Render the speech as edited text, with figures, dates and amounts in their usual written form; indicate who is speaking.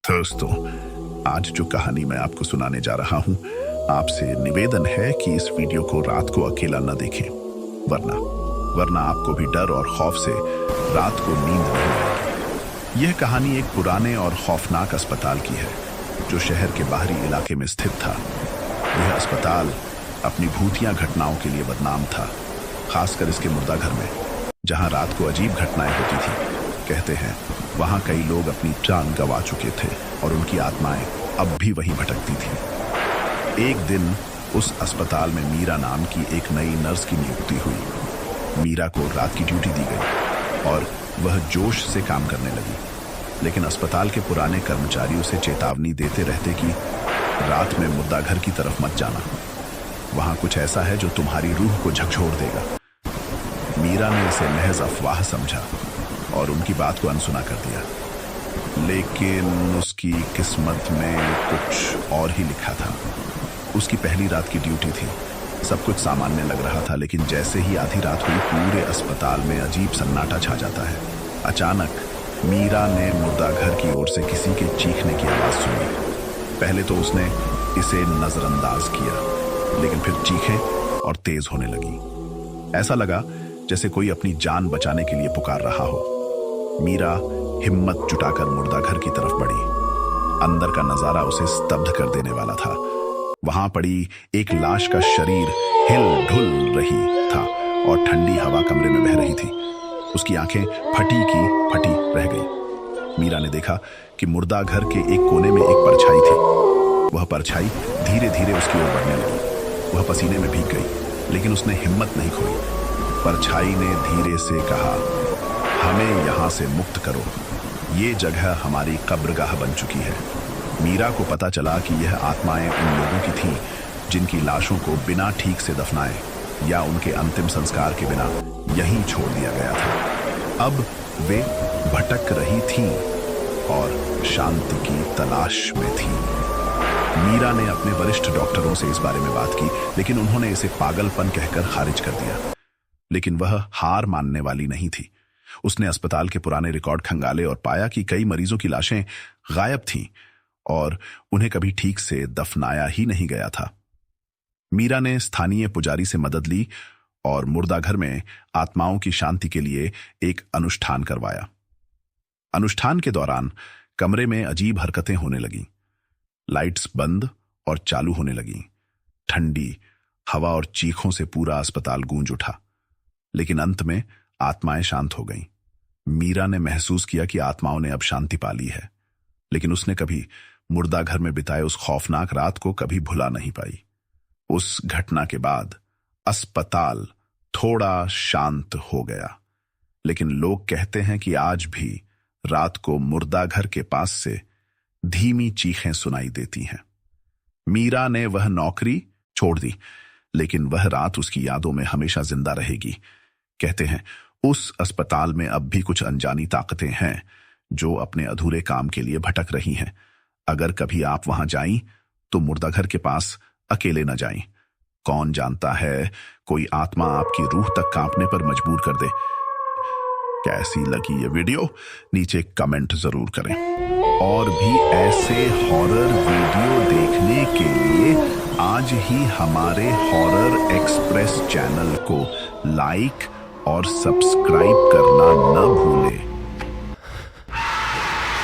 Speaker 1: दोस्तों, आज जो कहानी मैं आपको सुनाने जा रहा हूं, आपसे निवेदन है कि इस वीडियो को रात को अकेला न देखें, वरना आपको भी डर और खौफ से रात को नींद नहीं आएगी। यह कहानी एक पुराने और खौफनाक अस्पताल की है जो शहर के बाहरी इलाके में स्थित था। यह अस्पताल अपनी भूतिया घटनाओं के लिए बदनाम था, खासकर इसके मुर्दाघर में, जहां रात को अजीब घटनाएं होती थी। कहते हैं वहां कई लोग अपनी जान गंवा चुके थे और उनकी आत्माएं अब भी वहीं भटकती थीं। एक दिन उस अस्पताल में मीरा नाम की एक नई नर्स की नियुक्ति हुई। मीरा को रात की ड्यूटी दी गई और वह जोश से काम करने लगी, लेकिन अस्पताल के पुराने कर्मचारी उसे चेतावनी देते रहते कि रात में मुर्दाघर की तरफ मत जाना, वहां कुछ ऐसा है जो तुम्हारी रूह को झकझोर देगा। मीरा ने इसे महज अफवाह समझा और उनकी बात को अनसुना कर दिया, लेकिन उसकी किस्मत में कुछ और ही लिखा था। उसकी पहली रात की ड्यूटी थी, सब कुछ सामान्य लग रहा था, लेकिन जैसे ही आधी रात हुई पूरे अस्पताल में अजीब सन्नाटा छा जाता है। अचानक मीरा ने मुर्दाघर की ओर से किसी के चीखने की आवाज सुनी। पहले तो उसने इसे नजरअंदाज किया, लेकिन फिर चीखें और तेज होने लगी। ऐसा लगा जैसे कोई अपनी जान बचाने के लिए पुकार रहा हो। मीरा हिम्मत जुटाकर मुर्दाघर की तरफ बढ़ी। अंदर का नजारा उसे स्तब्ध कर देने वाला था। वहां पड़ी एक लाश का शरीर हिल ढुल रही था और ठंडी हवा कमरे में बह रही थी। उसकी आंखें फटी की फटी रह गई। मीरा ने देखा कि मुर्दाघर के एक कोने में एक परछाई थी। वह परछाई धीरे धीरे उसकी ओर बढ़ने लगी। वह पसीने में भीग गई, लेकिन उसने हिम्मत नहीं खोई। परछाई ने धीरे से कहा, हमें यहां से मुक्त करो, ये जगह हमारी कब्रगाह बन चुकी है। मीरा को पता चला कि यह आत्माएं उन लोगों की थीं जिनकी लाशों को बिना ठीक से दफनाए या उनके अंतिम संस्कार के बिना यहीं छोड़ दिया गया था। अब वे भटक रही थीं और शांति की तलाश में थीं। मीरा ने अपने वरिष्ठ डॉक्टरों से इस बारे में बात की, लेकिन उन्होंने इसे पागलपन कहकर खारिज कर दिया। लेकिन वह हार मानने वाली नहीं थी। उसने अस्पताल के पुराने रिकॉर्ड खंगाले और पाया कि कई मरीजों की लाशें गायब थीं और उन्हें कभी ठीक से दफनाया ही नहीं गया था। मीरा ने स्थानीय पुजारी से मदद ली और मुर्दाघर में आत्माओं की शांति के लिए एक अनुष्ठान करवाया। अनुष्ठान के दौरान कमरे में अजीब हरकतें होने लगीं। लाइट्स बंद और चालू होने लगीं। ठंडी हवा और चीखों से पूरा अस्पताल गूंज उठा, लेकिन अंत में आत्माएं शांत हो गईं। मीरा ने महसूस किया कि आत्माओं ने अब शांति पा ली है, लेकिन उसने कभी मुर्दाघर में बिताए उस खौफनाक रात को कभी भुला नहीं पाई। उस घटना के बाद अस्पताल थोड़ा शांत हो गया, लेकिन लोग कहते हैं कि आज भी रात को मुर्दाघर के पास से धीमी चीखें सुनाई देती हैं। मीरा ने वह नौकरी छोड़ दी, लेकिन वह रात उसकी यादों में हमेशा जिंदा रहेगी। कहते हैं उस अस्पताल में अब भी कुछ अनजानी ताकतें हैं जो अपने अधूरे काम के लिए भटक रही हैं। अगर कभी आप वहां जाएं तो मुर्दाघर के पास अकेले न जाएं। कौन जानता है कोई आत्मा आपकी रूह तक कांपने पर मजबूर कर दे। कैसी लगी ये वीडियो नीचे कमेंट जरूर करें, और भी ऐसे हॉरर वीडियो देखने के लिए आज ही हमारे हॉरर एक्सप्रेस चैनल को लाइक और सब्सक्राइब करना न भूलें।